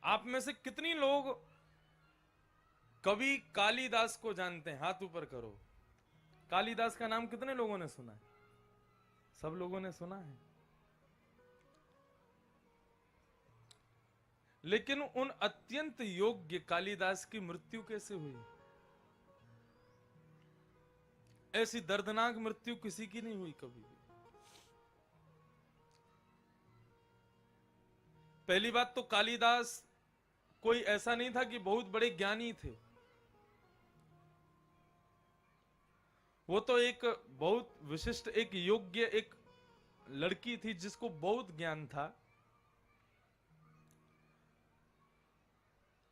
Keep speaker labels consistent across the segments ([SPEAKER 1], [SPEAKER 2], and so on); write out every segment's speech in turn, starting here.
[SPEAKER 1] आप में से कितनी लोग कवि कालिदास को जानते हैं? हाथ ऊपर करो। कालिदास का नाम कितने लोगों ने सुना है? सब लोगों ने सुना है। लेकिन उन अत्यंत योग्य कालिदास की मृत्यु कैसे हुई? ऐसी दर्दनाक मृत्यु किसी की नहीं हुई कभी भी। पहली बात तो कालिदास कोई ऐसा नहीं था कि बहुत बड़े ज्ञानी थे। वो तो एक बहुत विशिष्ट, एक योग्य, एक लड़की थी जिसको बहुत ज्ञान था।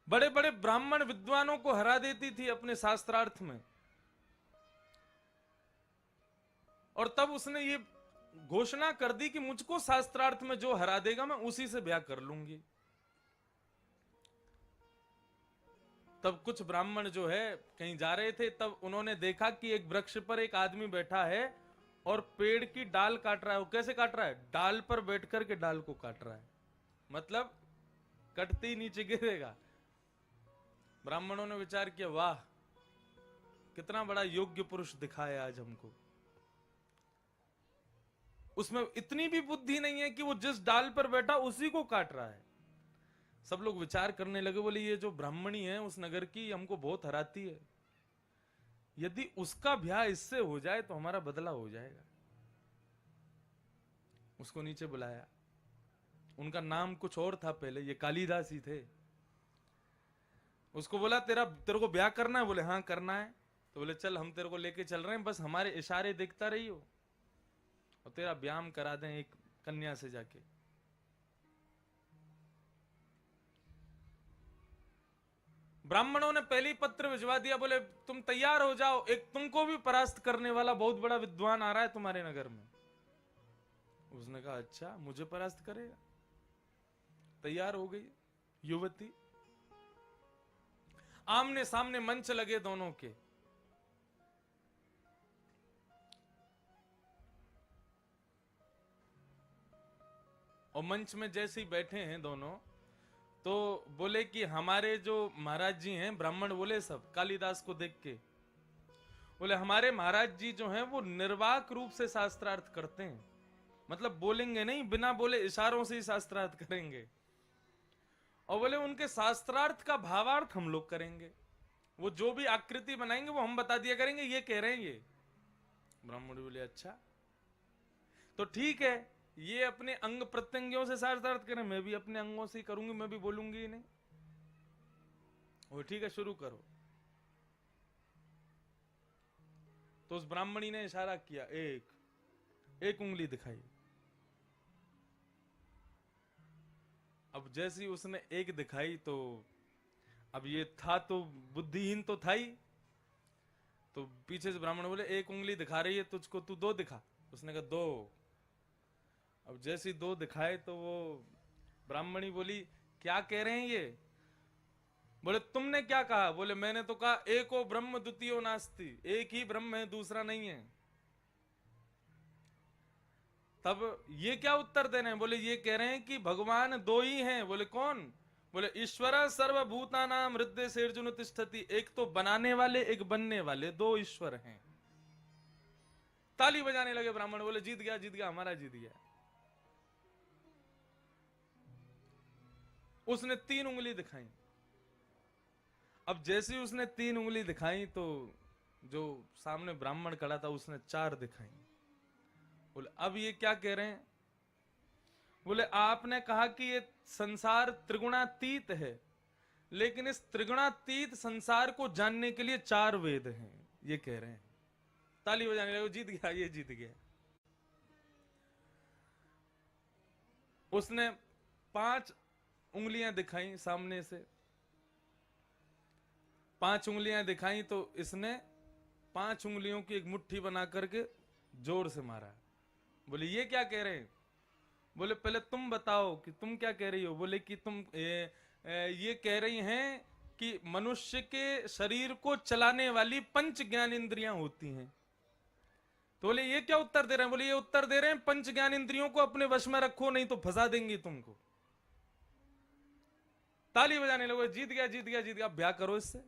[SPEAKER 1] बड़े बड़े ब्राह्मण विद्वानों को हरा देती थी अपने शास्त्रार्थ में। और तब उसने ये घोषणा कर दी कि मुझको शास्त्रार्थ में जो हरा देगा मैं उसी से ब्याह कर लूंगी। तब कुछ ब्राह्मण जो है कहीं जा रहे थे, तब उन्होंने देखा कि एक वृक्ष पर एक आदमी बैठा है और पेड़ की डाल काट रहा है। वो कैसे काट रहा है? डाल पर बैठ करके डाल को काट रहा है, मतलब कटते ही नीचे गिरेगा। ब्राह्मणों ने विचार किया, वाह कितना बड़ा योग्य पुरुष दिखाया आज हमको। उसमें इतनी भी बुद्धि नहीं है कि वो जिस डाल पर बैठा उसी को काट रहा है। सब लोग विचार करने लगे, बोले ये जो ब्राह्मणी है उस नगर की, हमको बहुत हराती है। यदि उसका ब्याह इससे हो जाए तो हमारा बदला हो जाएगा। उसको नीचे बुलाया। उनका नाम कुछ और था पहले, ये कालिदास ही थे। उसको बोला तेरे को ब्याह करना है? बोले हाँ करना है। तो बोले चल हम तेरे को लेके चल रहे हैं, बस हमारे इशारे देखता रहियो और तेरा ब्याह करा दें एक कन्या से जाके। ब्राह्मणों ने पहली पत्र भिजवा दिया, बोले तुम तैयार हो जाओ, एक तुमको भी परास्त करने वाला बहुत बड़ा विद्वान आ रहा है तुम्हारे नगर में। उसने कहा अच्छा मुझे परास्त करेगा? तैयार हो गई युवती। आमने सामने मंच लगे दोनों के। और मंच में जैसे ही बैठे हैं दोनों, तो बोले कि हमारे जो महाराज जी हैं, ब्राह्मण बोले सब कालिदास को देख के, बोले हमारे महाराज जी जो हैं वो निर्वाक रूप से शास्त्रार्थ करते हैं, मतलब बोलेंगे नहीं, बिना बोले इशारों से ही शास्त्रार्थ करेंगे। और बोले उनके शास्त्रार्थ का भावार्थ हम लोग करेंगे, वो जो भी आकृति बनाएंगे वो हम बता दिया करेंगे, ये कह रहे हैं ये। ब्राह्मण बोले अच्छा तो ठीक है, ये अपने अंग प्रत्यंगियों से शास्त्रार्थ करें, मैं भी अपने अंगों से ही करूंगी, मैं भी बोलूंगी ही नहीं। वो ठीक है शुरू करो। तो उस ब्राह्मणी ने इशारा किया, एक उंगली दिखाई। अब जैसी उसने एक दिखाई तो अब ये था तो बुद्धिहीन तो था ही, तो पीछे से ब्राह्मण बोले एक उंगली दिखा रही है तुझको, तू दो दिखा। उसने कहा दो। अब जैसी दो दिखाए तो वो ब्राह्मणी बोली क्या कह रहे हैं ये? बोले तुमने क्या कहा? बोले मैंने तो कहा एको ब्रह्म द्वितीयो नास्ति, एक ही ब्रह्म है दूसरा नहीं है। तब ये क्या उत्तर दे रहे हैं? बोले ये कह रहे हैं कि भगवान दो ही हैं। बोले कौन? बोले ईश्वर सर्वभूतानां हृदय सेर्जुन तिष्ठति, एक तो बनाने वाले एक बनने वाले, दो ईश्वर हैं। ताली बजाने लगे ब्राह्मण, बोले जीत गया जीत गया, हमारा जीत गया। उसने तीन उंगली दिखाई। अब जैसे ही उसने तीन उंगली दिखाई तो जो सामने ब्राह्मण खड़ा था उसने चार दिखाई। बोले अब ये क्या कह रहे हैं? बोले आपने कहा कि ये संसार त्रिगुणातीत है, लेकिन इस त्रिगुणातीत संसार को जानने के लिए चार वेद हैं, ये कह रहे हैं। ताली बजाने लगे, जीत गया, ये जीत गया। उसने पांच उंगलियां दिखाई सामने से, पांच उंगलियां दिखाई तो इसने पांच उंगलियों की एक मुट्ठी बना करके जोर से मारा। बोले ये क्या कह रहे हैं? बोले पहले तुम बताओ कि तुम क्या कह रही हो। बोले कि तुम ये कह रही हैं कि मनुष्य के शरीर को चलाने वाली पंच ज्ञान इंद्रियां होती हैं। तो बोले ये क्या उत्तर दे रहे हैं? बोले ये उत्तर दे रहे हैं पंच ज्ञान इंद्रियों को अपने वश में रखो, नहीं तो फंसा देंगी तुमको। ताली बजाने लगे, जीत गया जीत गया जीत गया, अब ब्याह करो इससे।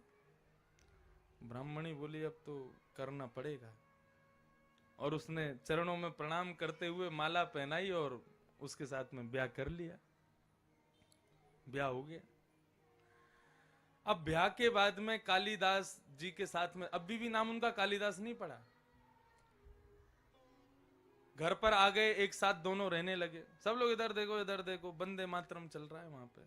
[SPEAKER 1] ब्राह्मणी बोली अब तो करना पड़ेगा, और उसने चरणों में प्रणाम करते हुए माला पहनाई और उसके साथ में ब्याह कर लिया। ब्याह हो गया। अब ब्याह के बाद में कालिदास जी के साथ में अभी भी नाम उनका कालिदास नहीं पड़ा। घर पर आ गए, एक साथ दोनों रहने लगे। सब लोग इधर देखो, वंदे मातरम चल रहा है वहां पे।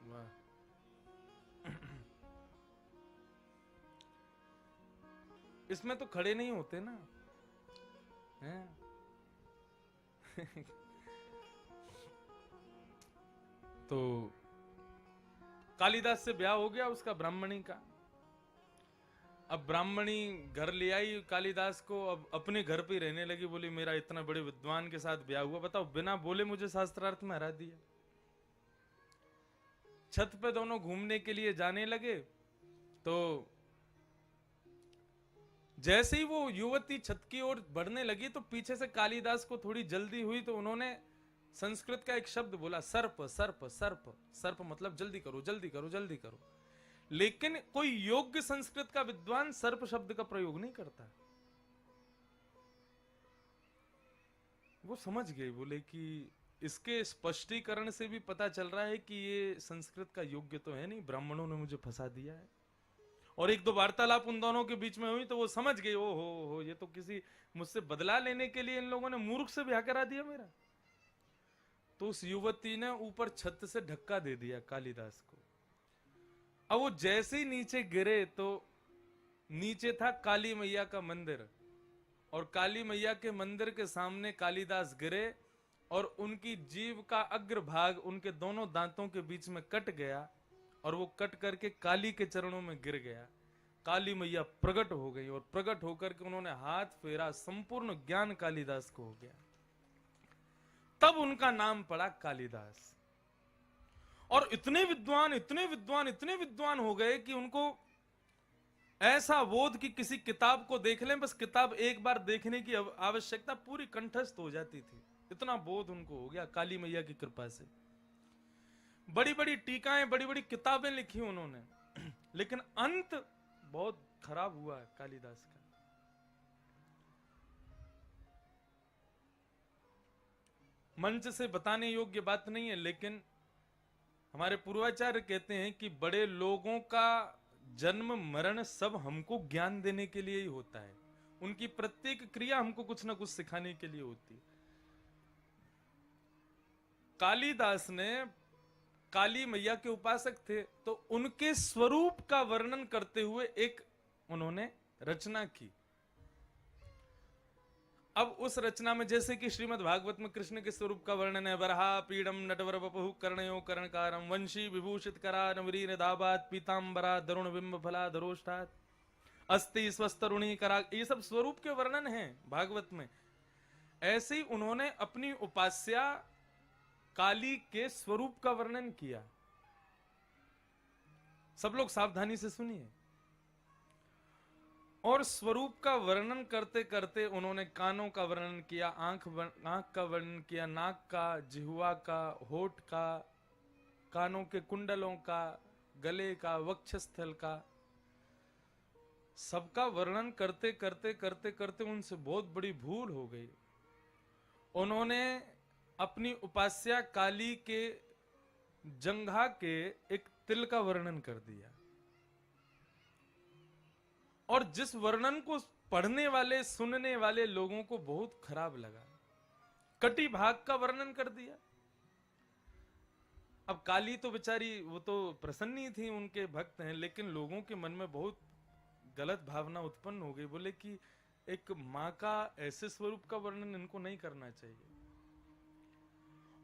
[SPEAKER 1] वाह। इसमें तो खड़े नहीं होते ना, हैं? तो कालिदास से ब्याह हो गया उसका, ब्राह्मणी का। अब ब्राह्मणी घर ले आई कालिदास को, अब अपने घर पे रहने लगी। बोली मेरा इतना बड़े विद्वान के साथ ब्याह हुआ, बताओ बिना बोले मुझे शास्त्रार्थ में हरा दिया। छत पे दोनों घूमने के लिए जाने लगे, तो जैसे ही वो युवती छत की ओर बढ़ने लगी तो पीछे से कालिदास को थोड़ी जल्दी हुई, तो उन्होंने संस्कृत का एक शब्द बोला, सर्प सर्प सर्प। सर्प मतलब जल्दी करो जल्दी करो जल्दी करो। लेकिन कोई योग्य संस्कृत का विद्वान सर्प शब्द का प्रयोग नहीं करता। वो समझ गए, बोले कि इसके स्पष्टीकरण से भी पता चल रहा है कि ये संस्कृत का योग्य तो है नहीं, ब्राह्मणों ने मुझे फंसा दिया है। और एक दो वार्तालाप उन दोनों के बीच में हुई तो वो समझ गए, ओ हो ये तो किसी मुझसे बदला लेने के लिए इन लोगों ने मूर्ख से ब्याह करा दिया मेरा। तो उस युवती ने ऊपर छत से धक्का दे दिया कालिदास को। अब वो जैसे ही नीचे गिरे तो नीचे था काली मैया का मंदिर, और काली मैया के मंदिर के सामने कालिदास गिरे और उनकी जीभ का अग्रभाग उनके दोनों दांतों के बीच में कट गया, और वो कट करके काली के चरणों में गिर गया। काली मैया प्रकट हो गई, और प्रकट होकर के उन्होंने हाथ फेरा, संपूर्ण ज्ञान कालिदास को हो गया। तब उनका नाम पड़ा कालिदास। और इतने विद्वान इतने विद्वान इतने विद्वान हो गए कि उनको ऐसा बोध कि किसी किताब को देख लें, बस किताब एक बार देखने की आवश्यकता पूरी कंठस्थ हो जाती थी। इतना बोध उनको हो गया काली मैया की कृपा से। बड़ी बड़ी टीकाएं, बड़ी बड़ी किताबें लिखी उन्होंने, लेकिन अंत बहुत खराब हुआ है कालिदास का। मंच से बताने योग्य बात नहीं है, लेकिन हमारे पूर्वाचार्य कहते हैं कि बड़े लोगों का जन्म मरण सब हमको ज्ञान देने के लिए ही होता है। उनकी प्रत्येक क्रिया हमको कुछ ना कुछ सिखाने के लिए होती है। कालिदास ने काली मैया के उपासक थे, तो उनके स्वरूप का वर्णन करते हुए एक उन्होंने रचना की। अब उस रचना में जैसे कि श्रीमद् भागवत में कृष्ण के स्वरूप का वर्णन है, बरहा पीडम नटवर बपहु कर्णयो कर्णकारम वंशी विभूषित करा नवरीन दाबात पीतांबरा दरुण बिंब फला धरोष्ठात अस्ति स्वस्तरुणी करा, ये सब स्वरूप के वर्णन हैं भागवत में। ऐसे ही उन्होंने अपनी उपास्या काली के स्वरूप का वर्णन किया। सब लोग सावधानी से सुनिए। और स्वरूप का वर्णन करते करते उन्होंने कानों का वर्णन किया, आंख का वर्णन किया, नाक का, जिह्वा का, होठ का, कानों के कुंडलों का, गले का, वक्षस्थल का, सबका वर्णन करते करते करते करते उनसे बहुत बड़ी भूल हो गई। उन्होंने अपनी उपास्या काली के जंघा के एक तिल का वर्णन कर दिया, और जिस वर्णन को पढ़ने वाले सुनने वाले लोगों को बहुत खराब लगा। कटी भाग का वर्णन कर दिया। अब काली तो बेचारी वो तो प्रसन्नी थी, उनके भक्त हैं, लेकिन लोगों के मन में बहुत गलत भावना उत्पन्न हो गई। बोले कि एक मां का ऐसे स्वरूप का वर्णन इनको नहीं करना चाहिए।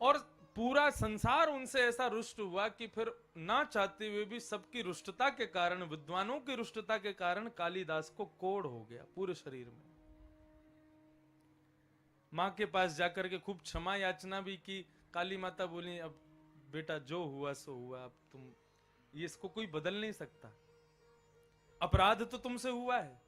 [SPEAKER 1] और पूरा संसार उनसे ऐसा रुष्ट हुआ कि फिर ना चाहते हुए भी सबकी रुष्टता के कारण, विद्वानों की रुष्टता के कारण कालिदास को कोढ़ हो गया पूरे शरीर में। मां के पास जाकर के खूब क्षमा याचना भी की। काली माता बोली अब बेटा जो हुआ सो हुआ, अब तुम ये इसको कोई बदल नहीं सकता, अपराध तो तुमसे हुआ है।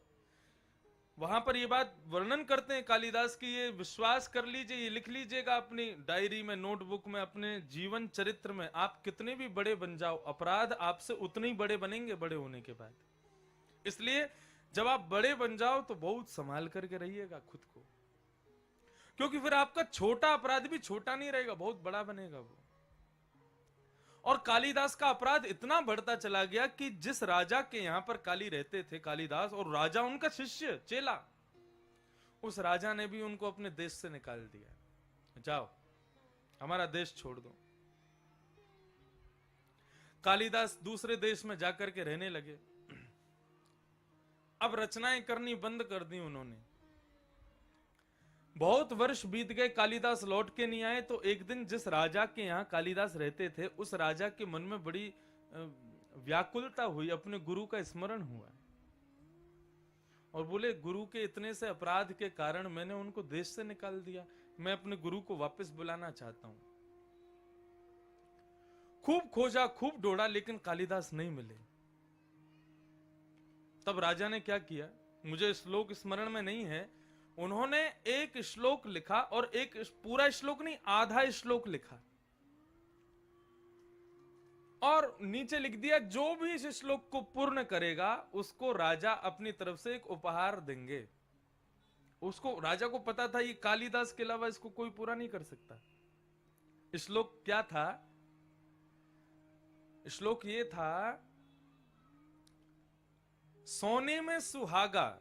[SPEAKER 1] वहां पर ये बात वर्णन करते हैं कालिदास की, ये विश्वास कर लीजिए, ये लिख लीजिएगा अपनी डायरी में, नोटबुक में, अपने जीवन चरित्र में, आप कितने भी बड़े बन जाओ, अपराध आपसे उतने ही बड़े बनेंगे बड़े होने के बाद। इसलिए जब आप बड़े बन जाओ तो बहुत संभाल करके रहिएगा खुद को, क्योंकि फिर आपका छोटा अपराध भी छोटा नहीं रहेगा, बहुत बड़ा बनेगा वो। और कालिदास का अपराध इतना बढ़ता चला गया कि जिस राजा के यहां पर काली रहते थे कालिदास, और राजा उनका शिष्य चेला, उस राजा ने भी उनको अपने देश से निकाल दिया, जाओ हमारा देश छोड़ दो। कालिदास दूसरे देश में जाकर के रहने लगे। अब रचनाएं करनी बंद कर दी उन्होंने। बहुत वर्ष बीत गए, कालिदास लौट के नहीं आए। तो एक दिन जिस राजा के यहाँ कालिदास रहते थे, उस राजा के मन में बड़ी व्याकुलता हुई, अपने गुरु का स्मरण हुआ और बोले, गुरु के इतने से अपराध के कारण मैंने उनको देश से निकाल दिया, मैं अपने गुरु को वापस बुलाना चाहता हूं। खूब खोजा, खूब ढूंढा, लेकिन कालिदास नहीं मिले। तब राजा ने क्या किया, मुझे श्लोक स्मरण में नहीं है, उन्होंने एक श्लोक लिखा, और एक पूरा श्लोक नहीं, आधा श्लोक लिखा और नीचे लिख दिया, जो भी इस श्लोक को पूर्ण करेगा उसको राजा अपनी तरफ से एक उपहार देंगे। उसको, राजा को पता था ये कालिदास के अलावा इसको कोई पूरा नहीं कर सकता। श्लोक क्या था? श्लोक ये था, सोने में सुहागा,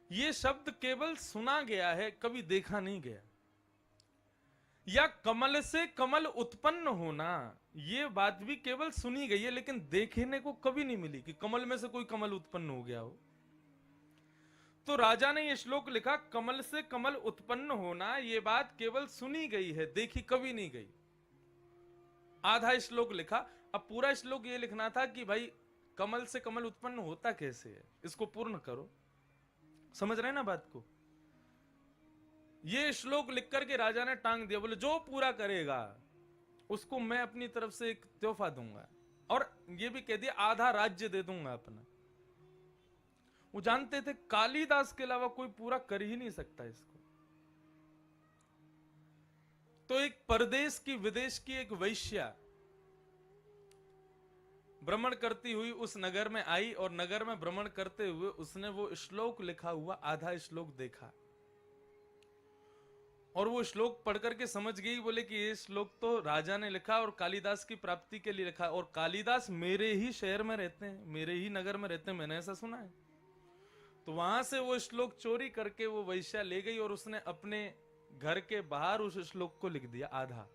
[SPEAKER 1] ये शब्द केवल सुना गया है, कभी देखा नहीं गया। या कमल से कमल उत्पन्न होना, ये बात भी केवल सुनी गई है, लेकिन देखने को कभी नहीं मिली कि कमल में से कोई कमल उत्पन्न हो गया हो। तो राजा ने ये श्लोक लिखा, कमल से कमल उत्पन्न होना, ये बात केवल सुनी गई है, देखी कभी नहीं गई। आधा श्लोक लिखा। अब पूरा श्लोक ये लिखना था कि भाई कमल से कमल उत्पन्न होता कैसे है, इसको पूर्ण करो। समझ रहे ना बात को? ये श्लोक लिख करके राजा ने टांग दिया, बोले जो पूरा करेगा उसको मैं अपनी तरफ से एक तोहफा दूंगा, और ये भी कह दिया आधा राज्य दे दूंगा अपना। वो जानते थे कालिदास के अलावा कोई पूरा कर ही नहीं सकता इसको। तो एक परदेश की, विदेश की एक वैश्या भ्रमण करती हुई उस नगर में आई, और नगर में भ्रमण करते हुए उसने वो श्लोक लिखा हुआ आधा श्लोक देखा, और वो श्लोक पढ़ करके समझ गई। बोले कि ये श्लोक तो राजा ने लिखा और कालिदास की प्राप्ति के लिए लिखा, और कालिदास मेरे ही शहर में रहते हैं, मेरे ही नगर में रहते हैं, मैंने ऐसा सुना है। तो वहां से वो श्लोक चोरी करके वो वैश्या ले गई, और उसने अपने घर के बाहर उस श्लोक को लिख दिया आधा।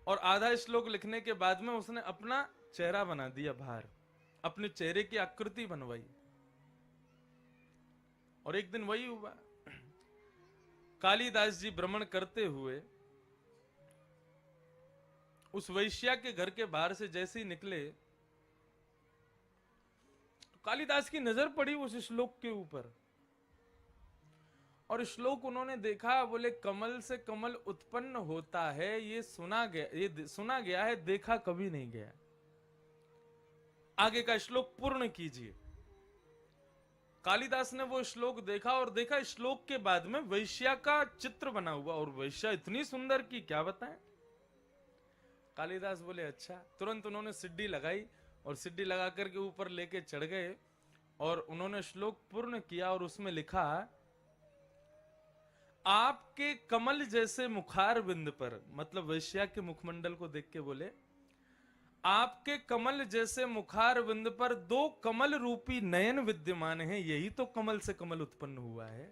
[SPEAKER 1] और आधा श्लोक लिखने के बाद में उसने अपना चेहरा बना दिया बाहर, अपने चेहरे की आकृति बनवाई। और एक दिन वही हुआ, कालिदास जी भ्रमण करते हुए उस वैश्या के घर के बाहर से जैसे ही निकले, तो कालिदास की नजर पड़ी उस श्लोक के ऊपर, और श्लोक उन्होंने देखा। बोले कमल से कमल उत्पन्न होता है, ये सुना गया है, देखा कभी नहीं गया। आगे का श्लोक पूर्ण कीजिए। कालिदास ने वो श्लोक देखा, और देखा श्लोक के बाद में वैश्या का चित्र बना हुआ, और वैश्या इतनी सुंदर की क्या बताएं। कालिदास बोले अच्छा। तुरंत उन्होंने सिड्डी लगाई, और सिड्डी लगा करके ऊपर लेके चढ़ गए, और उन्होंने श्लोक पूर्ण किया, और उसमें लिखा, आपके कमल जैसे मुखार बिंद पर, मतलब वैश्या के मुखमंडल को देख के बोले, आपके कमल जैसे मुखार बिंद पर दो कमल रूपी नयन विद्यमान हैं, यही तो कमल से कमल उत्पन्न हुआ है।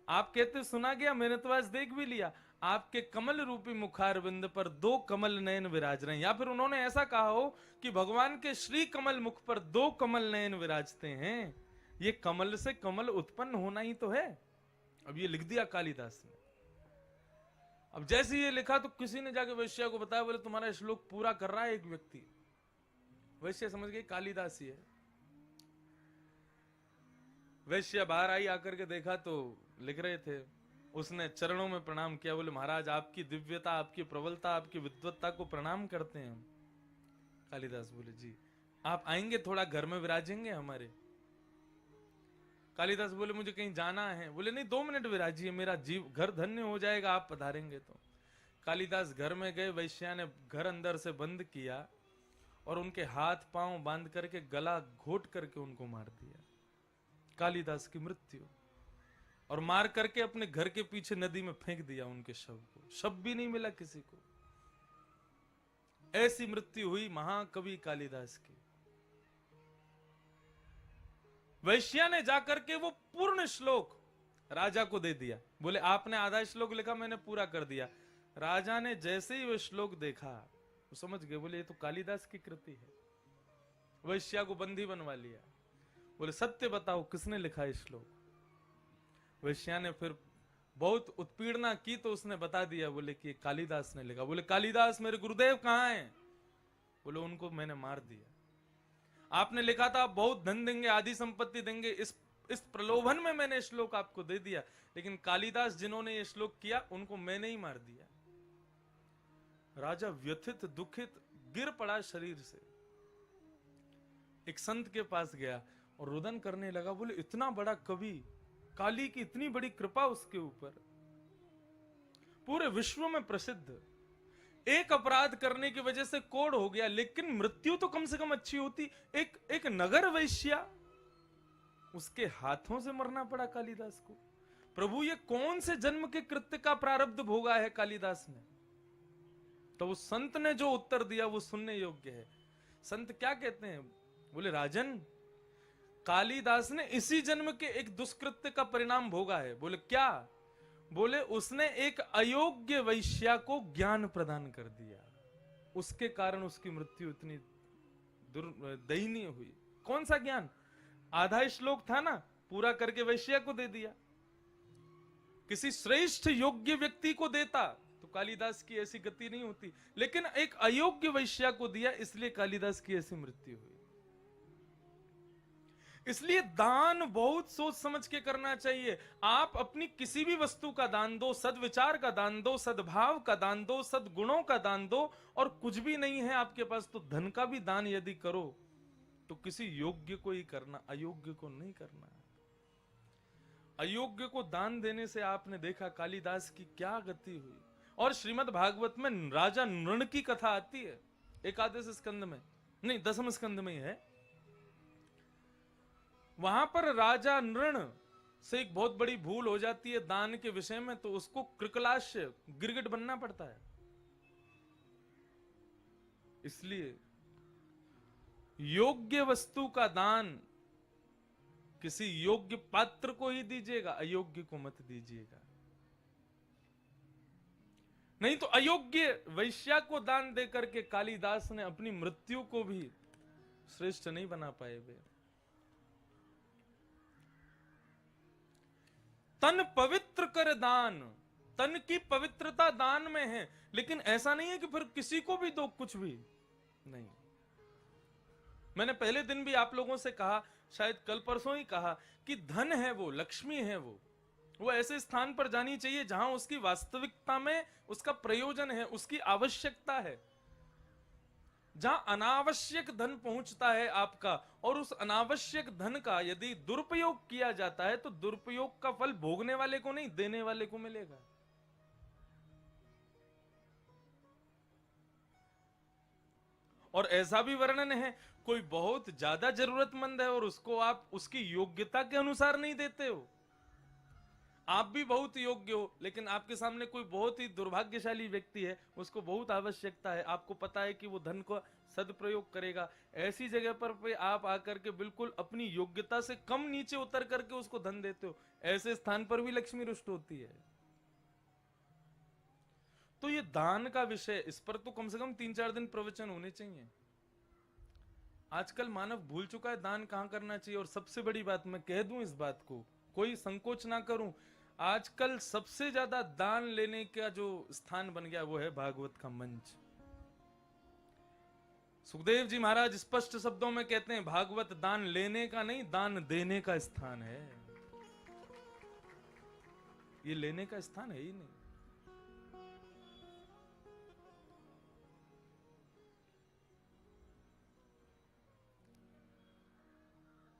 [SPEAKER 1] आप कहते सुना गया, मैंने तो आज देख भी लिया, आपके कमल रूपी मुखार बिंद पर दो कमल नयन विराज रहे हैं। या फिर उन्होंने ऐसा कहा हो कि भगवान के श्री कमल मुख पर दो कमल नयन विराजते हैं, ये कमल से कमल उत्पन्न होना ही तो है। अब ये लिख दिया कालिदास ने। अब जैसे ये लिखा तो किसी ने जाके वैश्या को बताया, बोले तुम्हारा श्लोक पूरा कर रहा है एक व्यक्ति। वैश्या समझ गई कालिदास ही है। वैश्या बाहर आई, आकर के देखा तो लिख रहे थे। उसने चरणों में प्रणाम किया, बोले महाराज आपकी दिव्यता, आपकी प्रबलता, आपकी विद्वत्ता को प्रणाम करते हैं। कालिदास बोले जी आप आएंगे थोड़ा घर में विराजेंगे हमारे? कालिदास बोले मुझे कहीं जाना है। बोले नहीं, 2 मिनट विराजिए, मेरा जीव घर धन्य हो जाएगा आप पधारेंगे तो। कालिदास घर में गए, वैश्या ने घर अंदर से बंद किया और उनके हाथ पांव बांध करके गला घोट करके उनको मार दिया। कालिदास की मृत्यु। और मार करके अपने घर के पीछे नदी में फेंक दिया उनके शव को। शव भी नहीं मिला किसी को। ऐसी मृत्यु हुई महाकवि कालिदास की। वैश्या ने जाकर के वो पूर्ण श्लोक राजा को दे दिया। बोले आपने आधा श्लोक लिखा, मैंने पूरा कर दिया। राजा ने जैसे ही वो श्लोक देखा, वो समझ गए, बोले ये तो कालिदास की कृति है। वैश्या को बंदी बनवा लिया। बोले सत्य बताओ किसने लिखा है श्लोक? वैश्या ने फिर बहुत उत्पीड़ना की तो उसने बता दिया, बोले कि कालिदास ने लिखा। बोले कालिदास मेरे गुरुदेव कहां हैं? बोले उनको मैंने मार दिया। आपने लिखा था आप बहुत धन देंगे, आदि संपत्ति देंगे, इस प्रलोभन में मैंने श्लोक आपको दे दिया, लेकिन कालिदास जिन्होंने ये श्लोक किया उनको मैंने ही मार दिया। राजा व्यथित दुखित गिर पड़ा शरीर से। एक संत के पास गया और रुदन करने लगा। बोले इतना बड़ा कवि, काली की इतनी बड़ी कृपा उसके ऊपर, पूरे विश्व में प्रसिद्ध, एक अपराध करने की वजह से कोढ़ हो गया, लेकिन मृत्यु तो कम से कम अच्छी होती। एक नगर वैश्या, उसके हाथों से मरना पड़ा कालिदास को। प्रभु ये कौन से जन्म के कृत्य का प्रारब्ध भोगा है कालिदास ने? तो उस संत ने जो उत्तर दिया वो सुनने योग्य है। संत क्या कहते हैं? बोले राजन, कालिदास ने इसी जन्म के एक दुष्कृत्य का परिणाम भोगा है। बोले क्या? बोले उसने एक अयोग्य वैश्या को ज्ञान प्रदान कर दिया, उसके कारण उसकी मृत्यु इतनी दयनीय हुई। कौन सा ज्ञान? आधा श्लोक था ना, पूरा करके वैश्या को दे दिया। किसी श्रेष्ठ योग्य व्यक्ति को देता तो कालिदास की ऐसी गति नहीं होती, लेकिन एक अयोग्य वैश्या को दिया, इसलिए कालिदास की ऐसी मृत्यु हुई। इसलिए दान बहुत सोच समझ के करना चाहिए। आप अपनी किसी भी वस्तु का दान दो, सद्विचार का दान दो, सद्भाव का दान दो, सद्गुणों का दान दो, और कुछ भी नहीं है आपके पास तो धन का भी दान यदि करो तो किसी योग्य को ही करना, अयोग्य को नहीं करना। अयोग्य को दान देने से आपने देखा कालिदास की क्या गति हुई। और श्रीमद् भागवत में राजा नृण की कथा आती है, एकादश स्कंद में, नहीं 10वें स्कंद में ही है। वहां पर राजा नृण से एक बहुत बड़ी भूल हो जाती है दान के विषय में, तो उसको कृकलाश्य, गिरगिट बनना पड़ता है। इसलिए योग्य वस्तु का दान किसी योग्य पात्र को ही दीजिएगा, अयोग्य को मत दीजिएगा। नहीं तो अयोग्य वैश्या को दान देकर के कालिदास ने अपनी मृत्यु को भी श्रेष्ठ नहीं बना पाए वे। तन पवित्र कर दान, तन की पवित्रता दान में है, लेकिन ऐसा नहीं है कि फिर किसी को भी दो, कुछ भी नहीं। मैंने पहले दिन भी आप लोगों से कहा, शायद कल परसों ही कहा, कि धन है वो, लक्ष्मी है वो ऐसे स्थान पर जानी चाहिए जहां उसकी वास्तविकता में उसका प्रयोजन है, उसकी आवश्यकता है। जहां अनावश्यक धन पहुंचता है आपका, और उस अनावश्यक धन का यदि दुरुपयोग किया जाता है तो दुरुपयोग का फल भोगने वाले को नहीं, देने वाले को मिलेगा। और ऐसा भी वर्णन है, कोई बहुत ज्यादा जरूरतमंद है और उसको आप उसकी योग्यता के अनुसार नहीं देते हो। आप भी बहुत योग्य हो, लेकिन आपके सामने कोई बहुत ही दुर्भाग्यशाली व्यक्ति है, उसको बहुत आवश्यकता है, आपको पता है कि वो धन को सदप्रयोग करेगा। ऐसी जगह पर आप आकर के बिल्कुल अपनी योग्यता से कम नीचे उतर करके उसको धन देते हो, ऐसे स्थान पर भी लक्ष्मी रुष्ट होती है। तो ये दान का विषय, इस पर तो कम से कम 3-4 दिन प्रवचन होने चाहिए। आजकल मानव भूल चुका है दान कहां करना चाहिए। और सबसे बड़ी बात मैं कह दूं, इस बात को कोई संकोच ना करूं, आजकल सबसे ज्यादा दान लेने का जो स्थान बन गया वो है भागवत का मंच। सुखदेव जी महाराज स्पष्ट शब्दों में कहते हैं, भागवत दान लेने का नहीं, दान देने का स्थान है। ये लेने का स्थान है ही नहीं।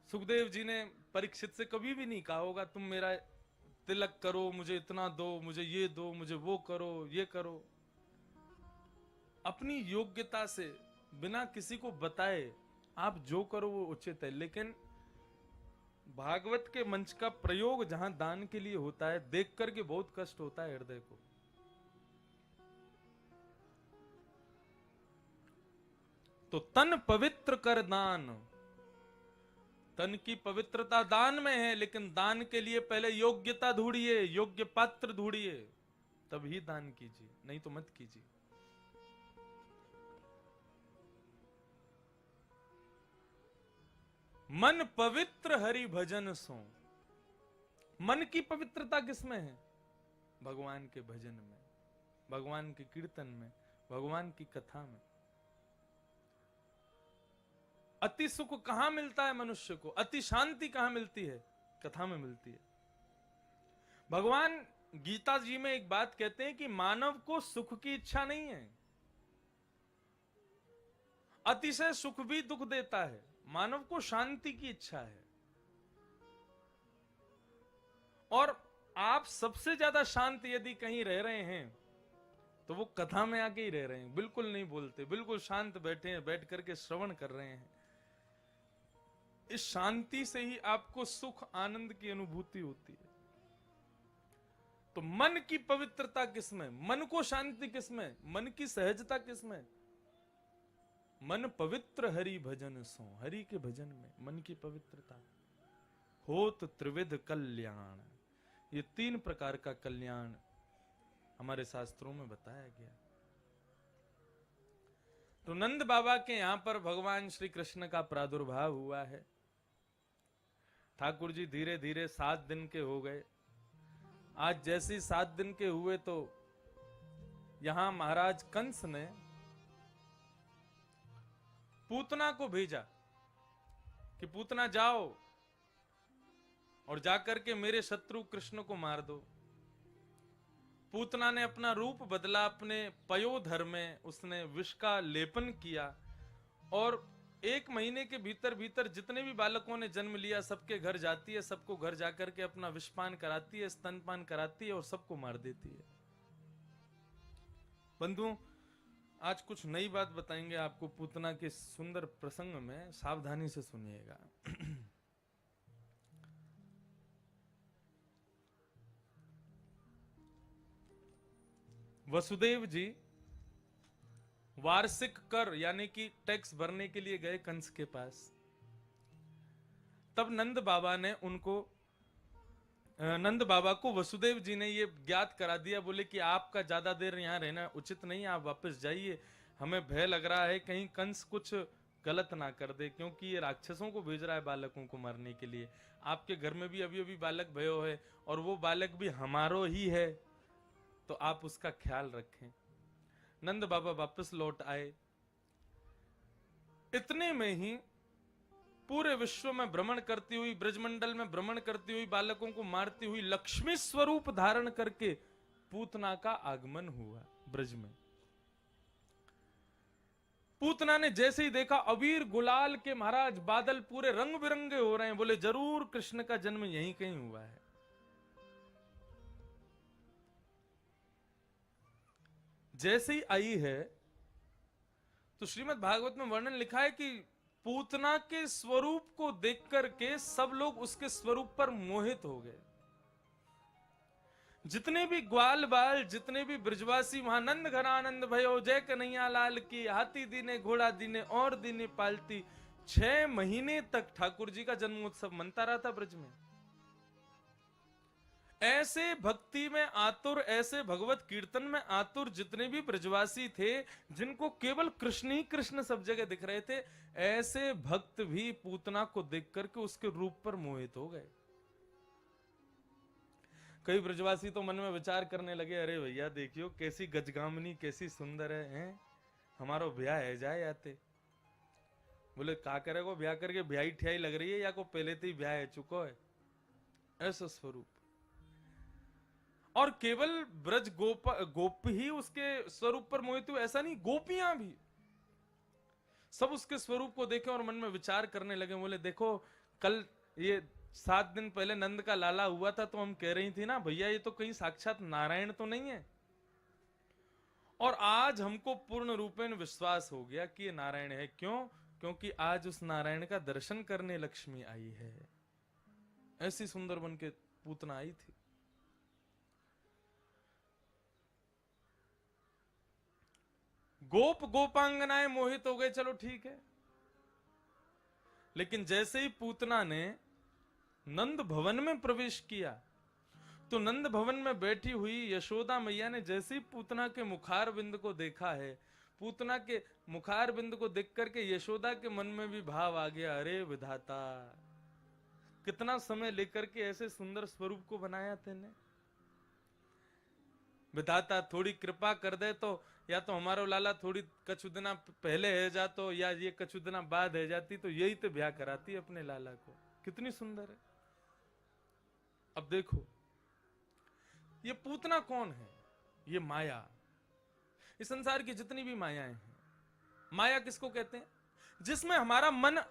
[SPEAKER 1] सुखदेव जी ने परीक्षित से कभी भी नहीं कहा होगा तुम मेरा तिलक करो, मुझे इतना दो, मुझे ये दो, मुझे वो करो, ये करो। अपनी योग्यता से बिना किसी को बताए आप जो करो वो उचित है। लेकिन भागवत के मंच का प्रयोग जहां दान के लिए होता है, देख करके बहुत कष्ट होता है हृदय को। तो तन पवित्र कर दान, तन की पवित्रता दान में है, लेकिन दान के लिए पहले योग्यता ढूंढिए, योग्य पात्र ढूंढिए, तभी दान कीजिए, नहीं तो मत कीजिए। मन पवित्र हरि भजन सो। मन की पवित्रता किसमें है? भगवान के भजन में, भगवान के कीर्तन में, भगवान की कथा में। अति सुख कहां मिलता है मनुष्य को? अति शांति कहां मिलती है? कथा में मिलती है। भगवान गीता जी में एक बात कहते हैं कि मानव को सुख की इच्छा नहीं है। अतिशय सुख भी दुख देता है, मानव को शांति की इच्छा है। और आप सबसे ज्यादा शांत यदि कहीं रह रहे हैं तो वो कथा में आके ही रह रहे हैं, बिल्कुल नहीं बोलते, बिल्कुल शांत बैठे हैं, बैठ करके श्रवण कर रहे हैं। इस शांति से ही आपको सुख आनंद की अनुभूति होती है। तो मन की पवित्रता किसमें? मन को शांति किसमें? मन की सहजता किसमें? मन पवित्र हरि भजन सो। हरि के भजन में मन की पवित्रता। होत त्रिविध कल्याण, ये 3 प्रकार का कल्याण हमारे शास्त्रों में बताया गया। तो नंद बाबा के यहां पर भगवान श्री कृष्ण का प्रादुर्भाव हुआ है। ठाकुर जी धीरे धीरे 7 दिन के हो गए। आज जैसे 7 दिन के हुए तो यहां महाराज कंस ने पूतना को भेजा कि पूतना जाओ और जाकर के मेरे शत्रु कृष्ण को मार दो। पूतना ने अपना रूप बदला, अपने पयोधर में उसने विष का लेपन किया और 1 महीने के भीतर भीतर जितने भी बालकों ने जन्म लिया सबके घर जाती है, सबको घर जाकर के अपना विषपान कराती है, स्तनपान कराती है और सबको मार देती है। बंधुओं, आज कुछ नई बात बताएंगे आपको पूतना के सुंदर प्रसंग में, सावधानी से सुनिएगा। वसुदेव जी वार्षिक कर यानी कि टैक्स भरने के लिए गए कंस के पास। तब नंद बाबा को वसुदेव जी ने ये ज्ञात करा दिया। बोले कि आपका ज्यादा देर यहाँ रहना उचित नहीं, आप वापस जाइए, हमें भय लग रहा है कहीं कंस कुछ गलत ना कर दे, क्योंकि ये राक्षसों को भेज रहा है बालकों को मारने के लिए। आपके घर में भी अभी अभी बालक भयो है और वो बालक भी हमारो ही है, तो आप उसका ख्याल रखें। नंद बाबा वापस लौट आए। इतने में ही पूरे विश्व में भ्रमण करती हुई, ब्रजमंडल में भ्रमण करती हुई, बालकों को मारती हुई, लक्ष्मी स्वरूप धारण करके पूतना का आगमन हुआ ब्रज में। पूतना ने जैसे ही देखा अबीर गुलाल के महाराज बादल पूरे रंग बिरंगे हो रहे हैं, बोले जरूर कृष्ण का जन्म यहीं कहीं हुआ है। जैसे ही आई है तो श्रीमद् भागवत में वर्णन लिखा है कि पूतना के स्वरूप को देख करके सब लोग उसके स्वरूप पर मोहित हो गए। जितने भी ग्वाल बाल, जितने भी ब्रजवासी वहां नंद घर आनंद भयो, जय कन्हैया लाल की, हाथी दीने घोड़ा दीने और दीने पालती। 6 महीने तक ठाकुर जी का जन्मोत्सव मनता रहा था ब्रज में। ऐसे भक्ति में आतुर, ऐसे भगवत कीर्तन में आतुर जितने भी ब्रजवासी थे, जिनको केवल कृष्ण ही कृष्ण सब जगह दिख रहे थे, ऐसे भक्त भी पूतना को देख करके उसके रूप पर मोहित हो गए। कई ब्रजवासी तो मन में विचार करने लगे, अरे भैया देखियो कैसी गजगामनी, कैसी सुंदर है, हमारो ब्याह है जाए आते। बोले का करेगो ब्याह करके, ब्याही ठियाई लग रही है या को पहले तो ही ब्याह है चुको है। ऐसा स्वरूप। और केवल ब्रज गोप ही उसके स्वरूप पर मोहित हुए ऐसा नहीं, गोपियां भी सब उसके स्वरूप को देखे और मन में विचार करने लगे। बोले देखो कल ये 7 दिन पहले नंद का लाला हुआ था, तो हम कह रही थी ना भैया ये तो कहीं साक्षात नारायण तो नहीं है। और आज हमको पूर्ण रूपेण विश्वास हो गया कि ये नारायण है। क्यों? क्योंकि आज उस नारायण का दर्शन करने लक्ष्मी आई है। ऐसी सुंदर बन के पूतना आई थी। गोप गोपांगनाएं मोहित हो गए, चलो ठीक है। लेकिन जैसे ही पूतना ने नंद भवन में प्रवेश किया, तो नंद भवन में बैठी हुई यशोदा मैया ने जैसे ही पूतना के मुखार बिंद को देखा है, पूतना के मुखार बिंद को देख करके यशोदा के मन में भी भाव आ गया, अरे विधाता, कितना समय लेकर के ऐसे सुंदर स्वरूप को बनाया तेने। विधाता थोड़ी कृपा कर दे तो या तो हमारो लाला थोड़ी कछु दिना पहले है जातो, या ये कछु दिना बाद है जाती, तो यही तो ब्याह कराती अपने लाला को। कितनी सुंदर है। अब देखो ये पूतना कौन है? ये माया। इस संसार की जितनी भी मायाएं हैं, माया किसको कहते हैं? जिसमें हमारा मन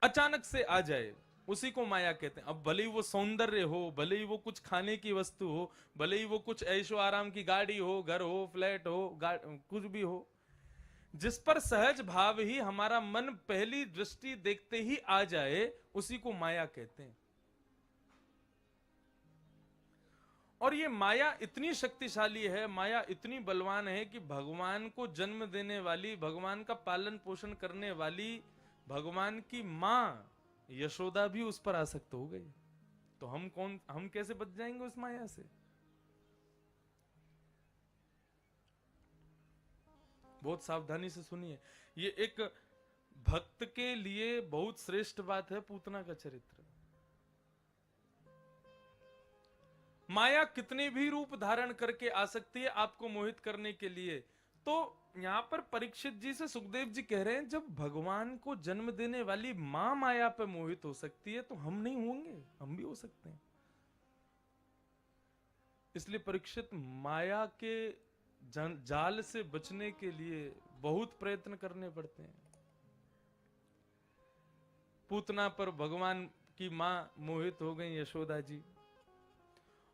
[SPEAKER 1] अचानक से आ जाए उसी को माया कहते हैं। अब भले ही वो सौंदर्य हो, भले ही वो कुछ खाने की वस्तु हो, भले ही वो कुछ ऐशो आराम की गाड़ी हो, घर हो, फ्लैट हो, कुछ भी हो, जिस पर सहज भाव ही हमारा मन पहली दृष्टि देखते ही आ जाए उसी को माया कहते हैं। और ये माया इतनी शक्तिशाली है, माया इतनी बलवान है कि भगवान को जन्म देने वाली, भगवान का पालन पोषण करने वाली भगवान की मां यशोदा भी उस पर आसक्त हो गई। तो हम कैसे बच जाएंगे उस माया से? बहुत सावधानी से सुनिए, ये एक भक्त के लिए बहुत श्रेष्ठ बात है पूतना का चरित्र। माया कितने भी रूप धारण करके आ सकती है आपको मोहित करने के लिए। तो यहां पर परीक्षित जी से सुखदेव जी कह रहे हैं, जब भगवान को जन्म देने वाली मां माया पे मोहित हो सकती है, तो हम नहीं होंगे? हम भी हो सकते हैं। इसलिए परीक्षित माया के जाल से बचने के लिए बहुत प्रयत्न करने पड़ते हैं। पूतना पर भगवान की मां मोहित हो गई यशोदा जी,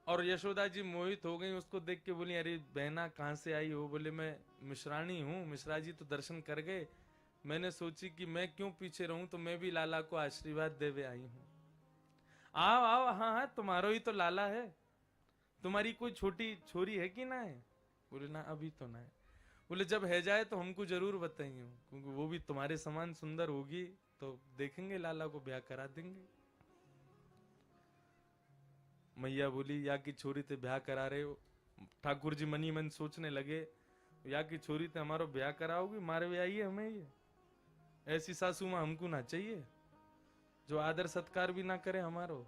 [SPEAKER 1] और यशोदा जी मोहित हो गई। उसको देख के बोली, अरे बहना कहां से आई हो? बोले मैं मिश्रानी हूं। मिश्रा जी तो दर्शन कर गए, मैंने सोची कि मैं क्यों पीछे रहूं, तो मैं भी लाला को आशीर्वाद देवे आई हूं। आओ आओ, हाँ हाँ तुम्हारो ही तो लाला है। तुम्हारी कोई छोटी छोरी है कि ना है? बोले ना अभी तो ना है। बोले जब है जाए तो हमको जरूर बताइए, क्योंकि वो भी तुम्हारे समान सुंदर होगी, तो देखेंगे लाला को ब्याह करा देंगे। मैया बोली, या की छोरी ते ब्याह करा रहे हो? ठाकुर जी मनी मन सोचने लगे, या की छोरी ते हमारो ब्याह कराओगी? मारे ब्याह है हमें ये ऐसी सासू मां हमको ना चाहिए, जो आदर सत्कार भी ना करे हमारो।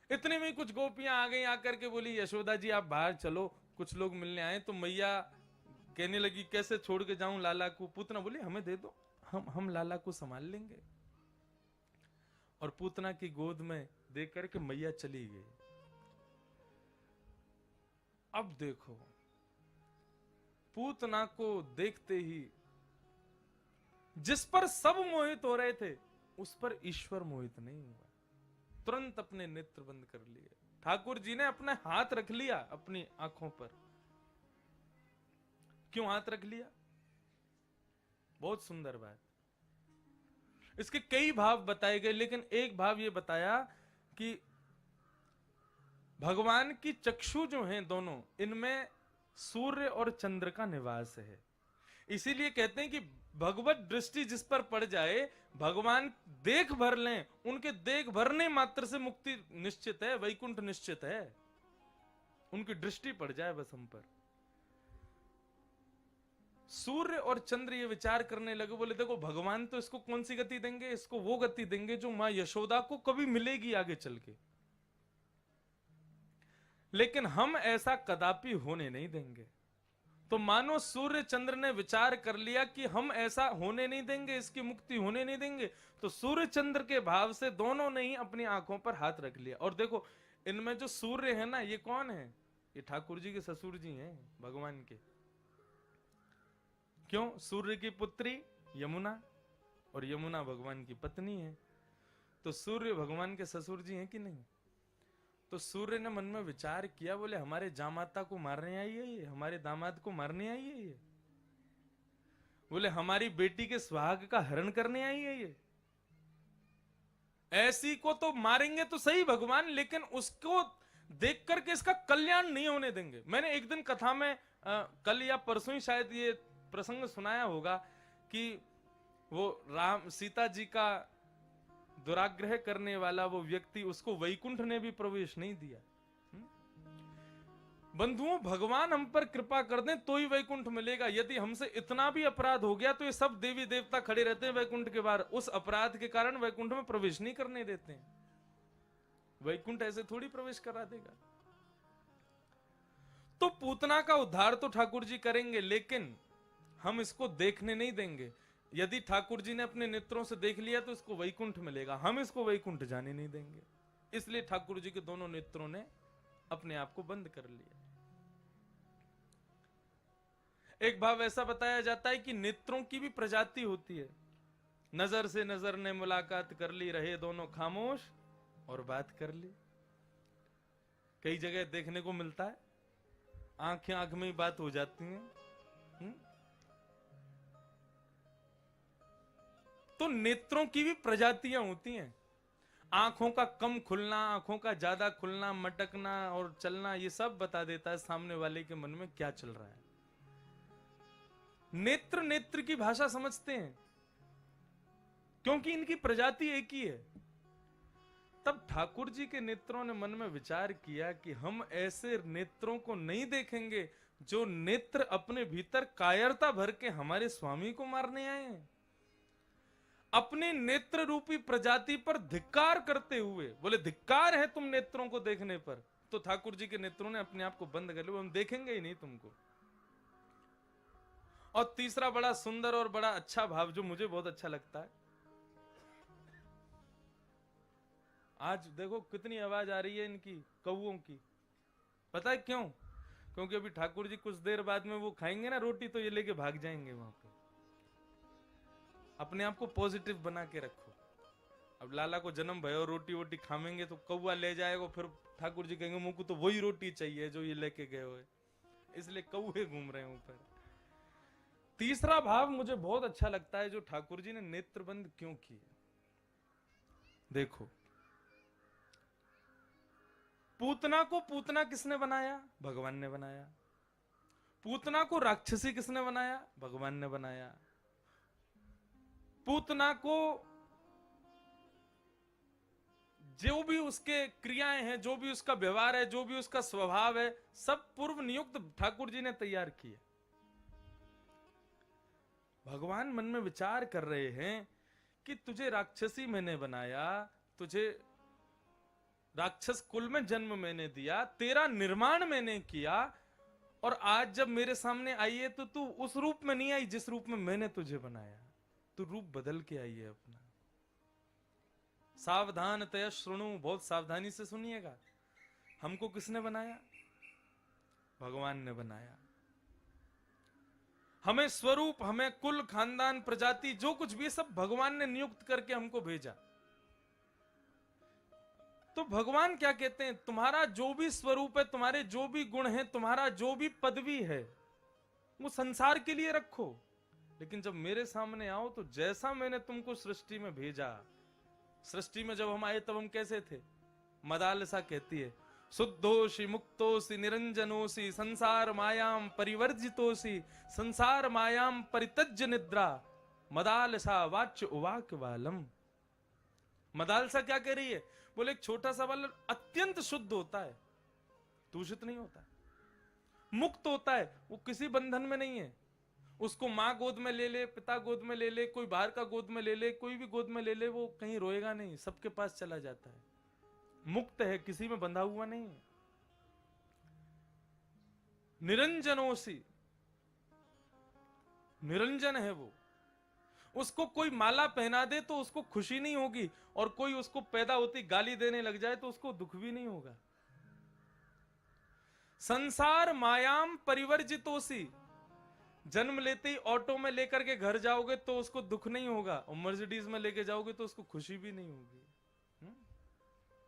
[SPEAKER 1] इतने में कुछ गोपियां आ गई, आकर के बोली, यशोदा जी आप बाहर चलो, कुछ लोग मिलने आए। तो मैया कहने लगी, कैसे छोड़ के जाऊं लाला को? पूतना बोली, हमें दे दो, हम लाला को संभाल लेंगे। और पूतना की गोद में देख करके मैया चली गई। अब देखो, पूतना को देखते ही जिस पर सब मोहित हो रहे थे, उस पर ईश्वर मोहित नहीं हुआ। तुरंत अपने नेत्र बंद कर लिए। ठाकुर जी ने अपना हाथ रख लिया अपनी आंखों पर। क्यों हाथ रख लिया? बहुत सुंदर बात। इसके कई भाव बताए गए, लेकिन एक भाव यह बताया कि भगवान की चक्षु जो हैं दोनों, इनमें सूर्य और चंद्र का निवास है। इसीलिए कहते हैं कि भगवत दृष्टि जिस पर पड़ जाए, भगवान देख भर लें, उनके देख भरने मात्र से मुक्ति निश्चित है, वैकुंठ निश्चित है। उनकी दृष्टि पड़ जाए बस हम पर। सूर्य और चंद्र ये विचार करने लगे, बोले देखो भगवान तो इसको कौन सी गति देंगे? इसको वो गति देंगे जो मां यशोदा को कभी मिलेगी आगे चल के, लेकिन हम ऐसा कदापि होने नहीं देंगे। तो मानो सूर्य चंद्र ने विचार कर लिया कि हम ऐसा होने नहीं देंगे, इसकी मुक्ति होने नहीं देंगे। तो सूर्य चंद्र के भाव से दोनों ने ही अपनी आंखों पर हाथ रख लिया। और देखो इनमें जो सूर्य है ना, ये कौन है? ये ठाकुर जी के ससुर जी हैं भगवान के। क्यों? सूर्य की पुत्री यमुना, और यमुना भगवान की पत्नी है। तो सूर्य भगवान के ससुर जी हैं कि नहीं? तो सूर्य ने मन में विचार किया, बोले हमारे जामाता को मारने आई है ये, हमारे दामाद को मारने आई है ये, बोले हमारी बेटी के सुहाग का हरण करने आई है ये, ऐसी को तो मारेंगे तो सही भगवान, लेकिन उसको देख करके इसका कल्याण नहीं होने देंगे। मैंने एक दिन कथा में कल या परसों ही शायद ये प्रसंग सुनाया होगा कि वो राम सीता जी का दुराग्रह करने वाला वो व्यक्ति, उसको वैकुंठ ने भी प्रवेश नहीं दिया। बंधुओं, भगवान हम पर कृपा कर दें तो ही वैकुंठ मिलेगा। यदि हमसे इतना भी अपराध हो गया तो ये सब देवी देवता खड़े रहते हैं वैकुंठ के बाहर, उस अपराध के कारण वैकुंठ में प्रवेश नहीं करने देते हैं। वैकुंठ ऐसे थोड़ी प्रवेश करा देगा। तो पूतना का उद्धार तो ठाकुर जी करेंगे, लेकिन हम इसको देखने नहीं देंगे। यदि ठाकुर जी ने अपने नेत्रों से देख लिया तो इसको वैकुंठ मिलेगा, हम इसको वैकुंठ जाने नहीं देंगे। इसलिए ठाकुर जी के दोनों नेत्रों ने अपने आप को बंद कर लिया। एक भाव ऐसा बताया जाता है कि नेत्रों की भी प्रजाति होती है। नजर से नजर ने मुलाकात कर ली, रहे दोनों खामोश और बात कर ली। कई जगह देखने को मिलता है, आंखें आंख में ही बात हो जाती हैं। तो नेत्रों की भी प्रजातियां होती हैं। आंखों का कम खुलना, आंखों का ज्यादा खुलना, मटकना और चलना, ये सब बता देता है सामने वाले के मन में क्या चल रहा है। नेत्र नेत्र की भाषा समझते हैं क्योंकि इनकी प्रजाति एक ही है। तब ठाकुर जी के नेत्रों ने मन में विचार किया कि हम ऐसे नेत्रों को नहीं देखेंगे जो नेत्र अपने भीतर कायरता भर के हमारे स्वामी को मारने आए हैं। अपने नेत्र रूपी प्रजाति पर धिक्कार करते हुए बोले, धिक्कार है तुम नेत्रों को देखने पर। तो ठाकुर जी के नेत्रों ने अपने आप को बंद कर लिया, हम देखेंगे ही नहीं तुमको। और तीसरा बड़ा सुंदर और बड़ा अच्छा भाव जो मुझे बहुत अच्छा लगता है, आज देखो कितनी आवाज आ रही है इनकी कौओं की। पता है क्यों? क्योंकि अभी ठाकुर जी कुछ देर बाद में वो खाएंगे ना रोटी, तो ये लेके भाग जाएंगे वहां पे। अपने आप को पॉजिटिव बना के रखो। अब लाला को जन्म भयो, रोटी वोटी खाएंगे तो कौआ ले जाएगा, फिर ठाकुर जी कहेंगे मुझको तो वही रोटी चाहिए जो ये लेके गए हुए, इसलिए कौए घूम रहे हैं ऊपर। तीसरा भाव मुझे बहुत अच्छा लगता है, जो ठाकुर जी ने नेत्रबंद क्यों किए। देखो, पूतना को पूतना किसने बनाया? भगवान ने बनाया। पूतना को राक्षसी किसने बनाया? भगवान ने बनाया। पूतना को जो भी उसके क्रियाएं हैं, जो भी उसका व्यवहार है, जो भी उसका स्वभाव है, सब पूर्व नियुक्त ठाकुर जी ने तैयार किए। भगवान मन में विचार कर रहे हैं कि तुझे राक्षसी मैंने बनाया, तुझे राक्षस कुल में जन्म मैंने दिया, तेरा निर्माण मैंने किया, और आज जब मेरे सामने आई है तो तू उस रूप में नहीं आई जिस रूप में मैंने तुझे बनाया। तू रूप बदल के आई है अपना। सावधान तय श्रृणु, बहुत सावधानी से सुनिएगा। हमको किसने बनाया? भगवान ने बनाया। हमें स्वरूप, हमें कुल, खानदान, प्रजाति, जो कुछ भी सब भगवान ने नियुक्त करके हमको भेजा। तो भगवान क्या कहते हैं? तुम्हारा जो भी स्वरूप है, तुम्हारे जो भी गुण हैं, तुम्हारा जो भी पदवी है, वो संसार के लिए रखो, लेकिन जब मेरे सामने आओ तो जैसा मैंने तुमको सृष्टि में भेजा, सृष्टि में जब हम आए तब हम कैसे थे? मदालसा कहती है, शुद्धोषि मुक्तोषि निरंजनोषि संसार मायाम परिवर्जितोषि संसार मायाम परितज्य निद्रा मदालसा वाच्य उवाक बालम। मदालसा क्या कह रही है? बोले एक छोटा सा बालक अत्यंत शुद्ध होता है, दूषित नहीं होता, मुक्त होता है, वो किसी बंधन में नहीं है। उसको माँ गोद में ले ले, पिता गोद में ले ले, कोई बाहर का गोद में ले ले, कोई भी गोद में ले ले, वो कहीं रोएगा नहीं, सबके पास चला जाता है, मुक्त है, किसी में बंधा हुआ नहीं है। निरंजनोसी, निरंजन है वो। उसको कोई माला पहना दे तो उसको खुशी नहीं होगी, और कोई उसको पैदा होती गाली देने लग जाए तो उसको दुख भी नहीं होगा। संसार मायाम परिवर्जितोसी, जन्म लेते ही ऑटो में लेकर के घर जाओगे तो उसको दुख नहीं होगा, और मर्सिडीज में लेके जाओगे तो उसको खुशी भी नहीं होगी।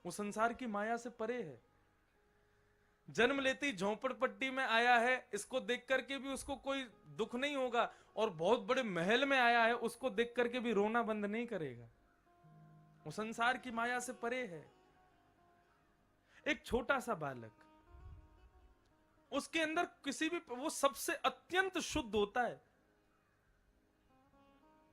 [SPEAKER 1] वो संसार की माया से परे है। जन्म लेते ही झोंपड़पट्टी में आया है, इसको देख करके भी उसको कोई दुख नहीं होगा, और बहुत बड़े महल में आया है, उसको देख करके भी रोना बंद नहीं करेगा। वो संसार की माया से परे है। एक छोटा सा बालक, उसके अंदर किसी भी, वो सबसे अत्यंत शुद्ध होता है।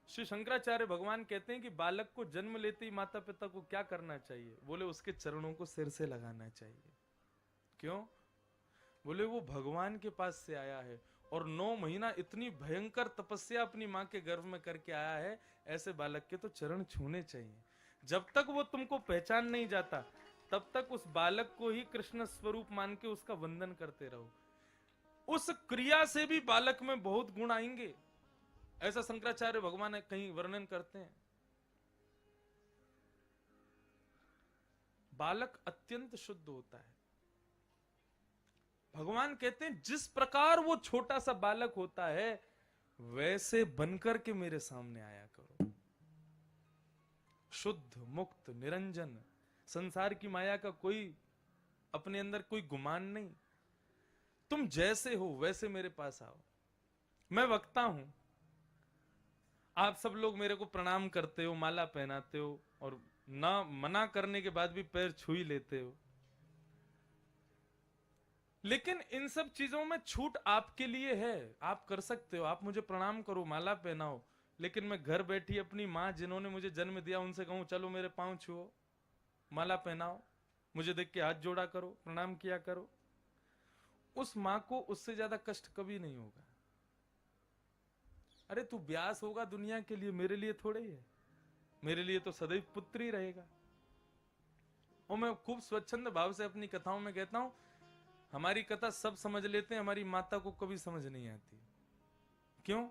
[SPEAKER 1] श्री शंकराचार्य भगवान कहते हैं कि बालक को जन्म लेते ही माता पिता को क्या करना चाहिए? बोले उसके चरणों को सिर से लगाना चाहिए। क्यों? बोले वो भगवान के पास से आया है और 9 महीना इतनी भयंकर तपस्या अपनी मां के गर्भ में करके आया है, ऐसे बालक के तो चरण छूने चाहिए। जब तक वो तुमको पहचान नहीं जाता तब तक उस बालक को ही कृष्ण स्वरूप मान के उसका वंदन करते रहो। उस क्रिया से भी बालक में बहुत गुण आएंगे, ऐसा शंकराचार्य भगवान कहीं वर्णन करते हैं। बालक अत्यंत शुद्ध होता है। भगवान कहते हैं जिस प्रकार वो छोटा सा बालक होता है वैसे बनकर के मेरे सामने आया करो। शुद्ध, मुक्त, निरंजन, संसार की माया का कोई अपने अंदर कोई गुमान नहीं। तुम जैसे हो वैसे मेरे पास आओ। मैं वक्ता हूं, आप सब लोग मेरे को प्रणाम करते हो, माला पहनाते हो, और ना मना करने के बाद भी पैर छू ही लेते हो। लेकिन इन सब चीजों में छूट आपके लिए है, आप कर सकते हो, आप मुझे प्रणाम करो, माला पहनाओ। लेकिन मैं घर बैठी अपनी माँ जिन्होंने मुझे जन्म दिया उनसे कहूं चलो मेरे पांव छुओ, माला पहनाओ, मुझे देख के हाथ जोड़ा करो, प्रणाम किया करो, उस माँ को उससे ज्यादा कष्ट कभी नहीं होगा। अरे तू व्यास होगा दुनिया के लिए, मेरे लिए थोड़े ही है। मेरे लिए तो सदैव पुत्र ही रहेगा। और मैं खूब स्वच्छंद भाव से अपनी कथाओं में कहता हूं, हमारी कथा सब समझ लेते हैं, हमारी माता को कभी समझ नहीं आती। क्यों?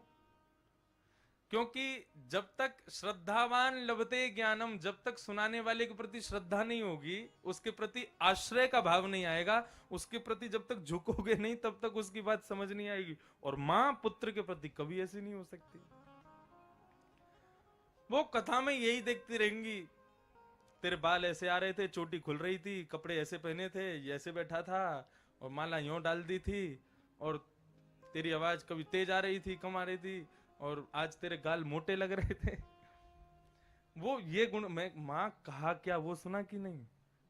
[SPEAKER 1] क्योंकि जब तक श्रद्धावान लभते ज्ञानम, जब तक सुनाने वाले के प्रति श्रद्धा नहीं होगी, उसके प्रति आश्रय का भाव नहीं आएगा, उसके प्रति जब तक झुकोगे नहीं तब तक उसकी बात समझ नहीं आएगी। और मां पुत्र के प्रति कभी ऐसी नहीं हो सकती। वो कथा में यही देखती रहेंगी, तेरे बाल ऐसे आ रहे थे, चोटी खुल रही थी, कपड़े ऐसे पहने थे, ऐसे बैठा था, और माला यूं डाल दी थी, और तेरी आवाज कभी तेज आ रही थी, कम आ रही थी, और आज तेरे गाल मोटे लग रहे थे। वो ये गुण, मैं मां कहा क्या वो सुना कि नहीं?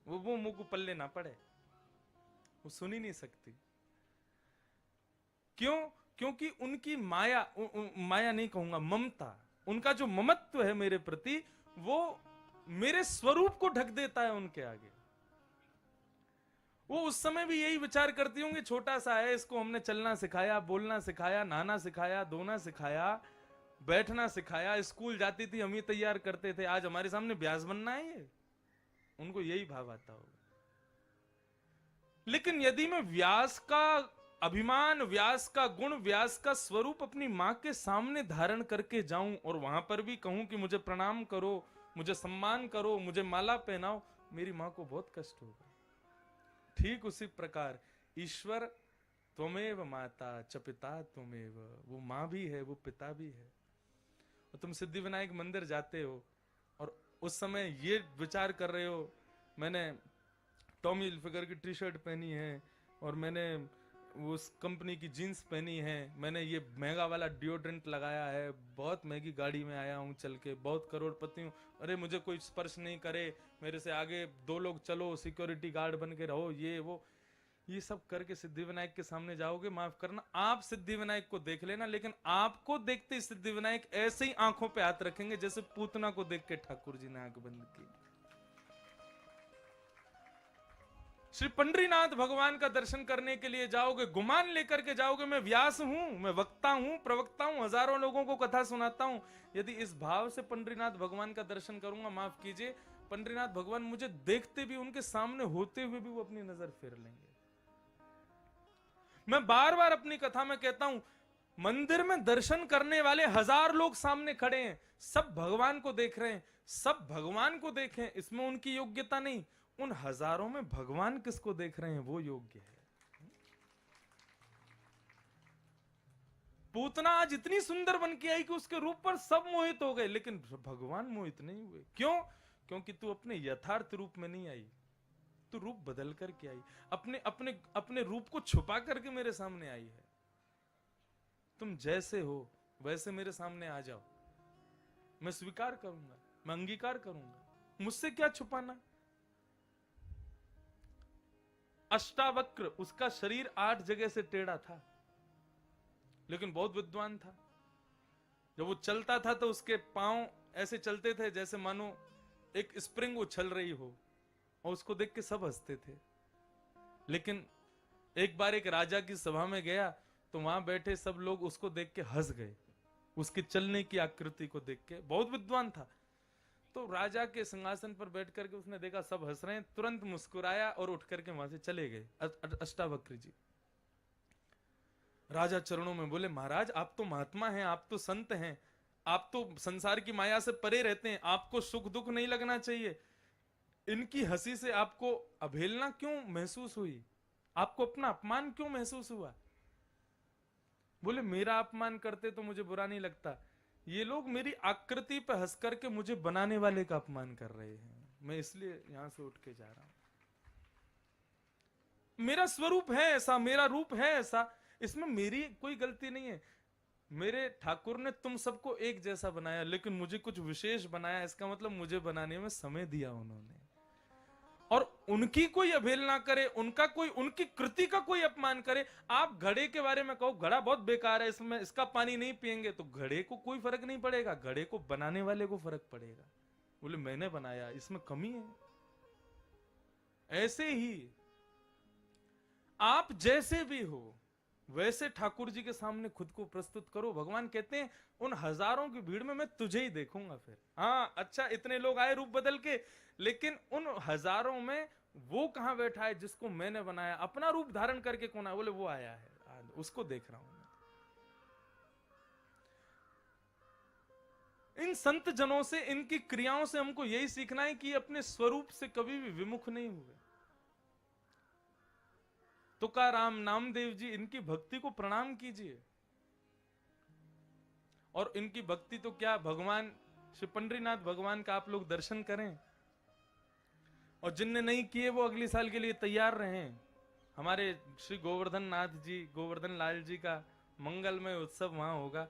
[SPEAKER 1] वो मुंह को पल्ले ना पड़े, वो सुन ही नहीं सकती। क्यों? क्योंकि उनकी माया, माया नहीं कहूंगा, ममता, उनका जो ममत्व है मेरे प्रति, वो मेरे स्वरूप को ढक देता है उनके आगे। वो उस समय भी यही विचार करती होंगी, छोटा सा है, इसको हमने चलना सिखाया, बोलना सिखाया, नहाना सिखाया, धोना सिखाया, बैठना सिखाया, स्कूल जाती थी हम ही तैयार करते थे, आज हमारे सामने ब्यास बनना है ये। उनको यही भाव आता होगा। लेकिन यदि मैं व्यास का अभिमान, व्यास का गुण, व्यास का स्वरूप अपनी मां के सामने धारण करके जाऊं और वहां पर भी कहूं कि मुझे प्रणाम करो, मुझे सम्मान करो, मुझे माला पहनाओ, मेरी मां को बहुत कष्ट होगा। ठीक उसी प्रकार ईश्वर त्वमेव माता च पिता त्वमेव, वो मां भी है, वो पिता भी है। और तुम सिद्धिविनायक मंदिर जाते हो और उस समय ये विचार कर रहे हो, मैंने टॉमी हिलफिगर की टी शर्ट पहनी है, और मैंने उस कंपनी की जीन्स पहनी है, मैंने ये महंगा वाला डिओड्रेंट लगाया है, बहुत महंगी गाड़ी में आया हूं चल के, बहुत करोड़पति हूं, अरे मुझे कोई स्पर्श नहीं करे, मेरे से आगे 2 लोग चलो, सिक्योरिटी गार्ड बन के रहो, ये सब करके सिद्धिविनायक के सामने जाओगे, माफ करना, आप सिद्धिविनायक को देख लेना, लेकिन आपको देखते ही सिद्धिविनायक ऐसे ही आंखों पे हाथ रखेंगे जैसे पूतना को देख के ठाकुर जी ने आंख बंद की। श्री पंडरीनाथ भगवान का दर्शन करने के लिए जाओगे, गुमान लेकर के जाओगे, मैं व्यास हूं, मैं वक्ता हूं, प्रवक्ता हूं, हजारों लोगों को कथा सुनाता हूं, यदि इस भाव से पंडरीनाथ भगवान का दर्शन करूंगा, माफ कीजिए, पंडरीनाथ भगवान मुझे देखते भी, उनके सामने होते हुए भी वो अपनी नजर फेर लेंगे। मैं बार बार अपनी कथा में कहता हूं, मंदिर में दर्शन करने वाले 1000 लोग सामने खड़े हैं, सब भगवान को देख रहे हैं, सब भगवान को देखें, इसमें उनकी योग्यता नहीं, उन हजारों में भगवान किसको देख रहे हैं वो योग्य है। पूतना आज इतनी सुंदर बन के आई कि उसके रूप पर सब मोहित हो गए, लेकिन भगवान मोहित नहीं हुए। क्यों? क्योंकि तू अपने यथार्थ रूप में नहीं आई, तो रूप बदल करके आई, अपने अपने अपने रूप को छुपा करके मेरे सामने आई है। तुम जैसे हो वैसे मेरे सामने आ जाओ, मैं स्वीकार करूंगा, मैं अंगीकार करूंगा, मुझसे क्या छुपाना। अष्टावक्र, उसका शरीर 8 जगह से टेढ़ा था, लेकिन बहुत विद्वान था। जब वो चलता था तो उसके पांव ऐसे चलते थे जैसे मानो एक स्प्रिंग उछल रही हो, और उसको देख के सब हंसते थे। लेकिन एक बार एक राजा की सभा में गया तो वहां बैठे सब लोग उसको देख के हंस गए, उसके चलने की आकृति को देख के। बहुत विद्वान था। तो राजा के सिंहासन पर बैठ करके उसने देखा सब हंस रहे हैं, तुरंत मुस्कुराया और उठ करके वहां से चले गए अष्टावक्र जी। राजा चरणों में बोले, महाराज आप तो महात्मा हैं, आप तो संत हैं, आप तो संसार की माया से परे रहते हैं, आपको सुख दुख नहीं लगना चाहिए। इनकी हंसी से आपको अवहेलना क्यों महसूस हुई, आपको अपना अपमान क्यों महसूस हुआ? बोले, मेरा अपमान करते तो मुझे बुरा नहीं लगता, ये लोग मेरी आकृति पर हंस करके मुझे बनाने वाले का अपमान कर रहे हैं, मैं इसलिए यहां से उठ के जा रहा हूं। मेरा स्वरूप है ऐसा, मेरा रूप है ऐसा, इसमें मेरी कोई गलती नहीं है। मेरे ठाकुर ने तुम सबको एक जैसा बनाया, लेकिन मुझे कुछ विशेष बनाया, इसका मतलब मुझे बनाने में समय दिया उन्होंने। और उनकी कोई अवहेलना करे, उनका कोई, उनकी कृति का कोई अपमान करे। आप घड़े के बारे में कहो घड़ा बहुत बेकार है, इसमें इसका पानी नहीं पिएंगे, तो घड़े को कोई फर्क नहीं पड़ेगा, घड़े को बनाने वाले को फर्क पड़ेगा। बोले मैंने बनाया, इसमें कमी है। ऐसे ही आप जैसे भी हो वैसे ठाकुर जी के सामने खुद को प्रस्तुत करो। भगवान कहते हैं उन हजारों की भीड़ में मैं तुझे ही देखूंगा। फिर हाँ अच्छा, इतने लोग आए रूप बदल के, लेकिन उन हजारों में वो कहां बैठा है जिसको मैंने बनाया, अपना रूप धारण करके कौन आया? बोले वो आया है, उसको देख रहा हूं मैं। इन संत जनों से, इनकी क्रियाओं से हमको यही सीखना है कि अपने स्वरूप से कभी भी विमुख नहीं हुए। तुकाराम, नामदेव जी, इनकी भक्ति को प्रणाम कीजिए। और इनकी भक्ति तो क्या, भगवान श्री पंडरीनाथ भगवान का आप लोग दर्शन करें, और जिनने नहीं किए वो अगले साल के लिए तैयार रहें। हमारे श्री गोवर्धन नाथ जी, गोवर्धन लाल जी का मंगलमय उत्सव वहां होगा।